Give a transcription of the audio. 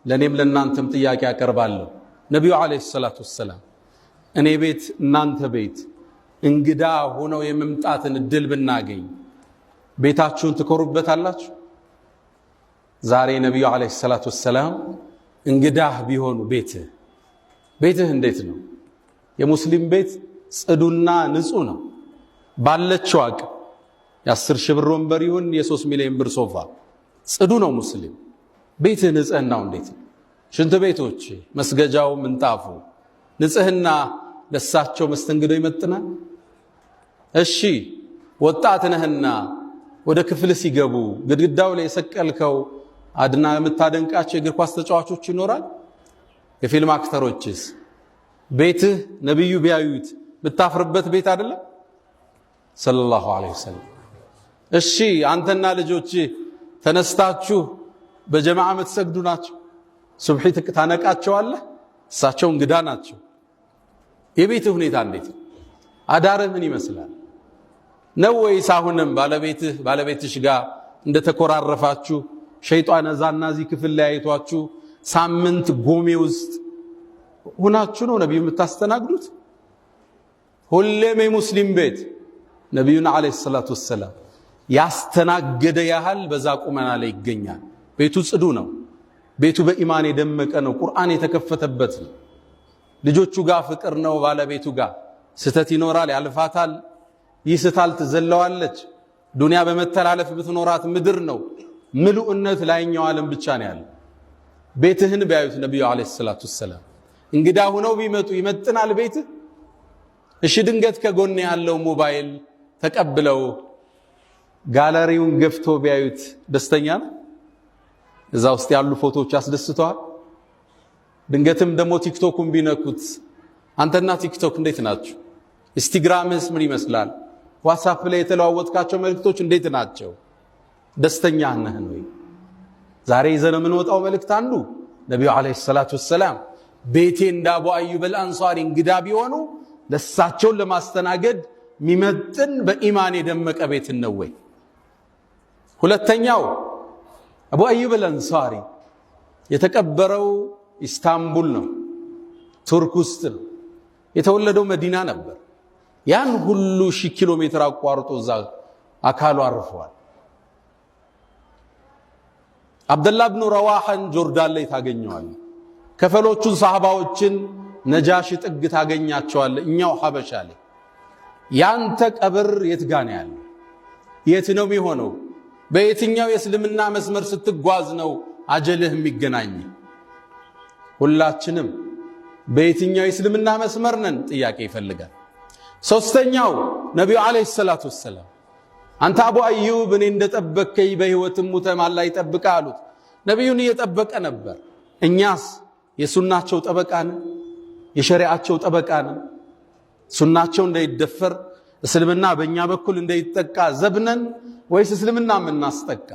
ለኔም ለናንተም ጥያቄ አቀርባለሁ። ነብዩ አለይሂ ሰላቱ ወሰለም እኔ ቤት እናንተ ቤት እንግዳ ሆነው የመምጣትን እድል ብናገኝ ቤታችሁን ትኮሩበታላችሁ? ዛሬ ነብዩ አለይሂ ሰላቱ ወሰለም እንግዳህ ቢሆኑ ቤትህ እንዴት ነው? የሙስሊም ቤት ጽዱና ንጹህ ነው። ባለችው አቅም የ10 ሺህ ብር ወንበር ይሁን የ3 ሚሊዮን ብር ሶፋ ጽዱ ነው ሙስሊም። ቤትህ ንጽህናው እንዴት ነው? ሽንት ቤቶች፣ መስገጃው፣ ምንጣፉ ንጽህና ለሳቸው መስተንግዶ ይመጥናል? እሺ ወጣት ነህና ወደ ክፍል ሲገቡ ግድግዳው ላይ የሰቀልከው አድና የምታደንቃቸው የእግር ኳስ ተጫዋቾች ይኖራል? የፊልም አክተሮችስ? ቤትህ ነብዩ ቢያዩት ብታፍርበት ቤት አይደለም ሰለላሁ ዐለይሂ ወሰለም። እሺ አንተና ልጆች ተነስታችሁ በጀማዓ የምትሰግዱ ናቸው። ሱብሒ ታነቃቸዋለህ። እሳቸው እንግዳ ናቸው። የቤትህ ሁኔታ እንዴት ነው? አዳርህ ምን ይመስላል? ነው ወይስ አሁንም ባለቤትሽ ጋር እንደተኮራረፋችሁ ሸይጣን እዛና እዚህ ክፍል ላይ አይቷችሁ ሳምንት ጎሜ ውስጥ ሆናችሁ ነው ነብዩ የምታስተናግዱት? ሁሌም የሙስሊም ቤት ነብዩና አለይሂ ሰላቱ ወሰለም ያስተናገደ ያህል በዛ ቁመና ላይ ይገኛል። ቤቱ ጽዱ ነው። ቤቱ በኢማን የደመቀ ነው። ቁርአን የተከፈተበት ነው። ልጆቹ ጋር ፍቅር ነው። ባለቤቱ ጋር ስተት ይኖራል፣ ያልፋታል፣ ይስታል፣ ትዘለዋለች። ዱንያ በመተላለፍ ብትኖራት ምድር ነው። ምሉእነት ላይኛው ዓለም ብቻ ነው ያለው። ቤትህን ቢያዩት ነብዩ አለይሂ ሰላቱ ወሰለም እንግዳ ሆነው ቢመጡ ይመጥናል ቤትህ? እሺ ድንገት ከጎን ያለው ሞባይል ተቀብለው ጋለሪውን ገፍቶ ቢያዩት ደስተኛ ነው? እዛ ውስጥ ያሉ ፎቶዎች ያስደስተዋል? ድንገትም ደግሞ ቲክቶኩን ቢነኩት አንተና ቲክቶክ እንዴት ናችሁ? ኢንስታግራምስ ምን ይመስላል? ዋትስአፕ ላይ የተለዋወጥካቸው መልእክቶች እንዴት ናቸው? ደስተኛ ነህ ወይ? ዛሬ ይዘን የምንወጣው መልእክት አንዱ ነብዩ አለይሂ ሰላቱ ወሰለም ቤቴ እንደ አቡ አዩብ አልአንሳሪ እንግዳ ቢሆኑ ለሳቸውን ለማስተናገድ ሚመጥን በኢማን የደመቀ ቤት ነው ወይ? ሁለተኛው አቡ አዩብ አልአንሳሪ የተቀበረው ኢስታንቡል ነው፣ ቱርክ ውስጥ ነው። የተወለደው መዲና ነበር። ያን ሁሉ 1000 ኪሎ ሜትር አቋርጦ እዛ አካሉ አርፈዋል። አብደላህ ብኑ ረዋሐን ጆርዳን ላይ ታገኘዋለህ። ከፈሎቹን ሰሃባዎችን ነጃሺ ጥግ ታገኛቸዋለህ እኛው ሐበሻ ላይ። ያንተ ቀብር የት ጋር ነው ያለው? የት ነው የሚሆነው? በየትኛው የእስልምና መስመር ስትጓዝ ነው አጀልህ የሚገናኝ? ሁላችንም በየትኛው የእስልምና መስመር ነን ጥያቄ ይፈልጋል። ሶስተኛው ነብዩ አለይሂ ሰላቱ ወሰለም አንተ አቡ አዩብ እኔ እንደጠበከኝ በህይወትም ሙተም አላህ ይጠብቅ አሉት። ነብዩን እየጠበቀ ነበር። እኛስ የሱናቸው ጠበቃ ነን? የሸሪዓቸው ጠበቃ ነን? ሱናቸው እንዳይደፈር እስልምና በእኛ በኩል እንዳይጠቃ ዘብነን ወይስ እስልምና የምናስጠቃ?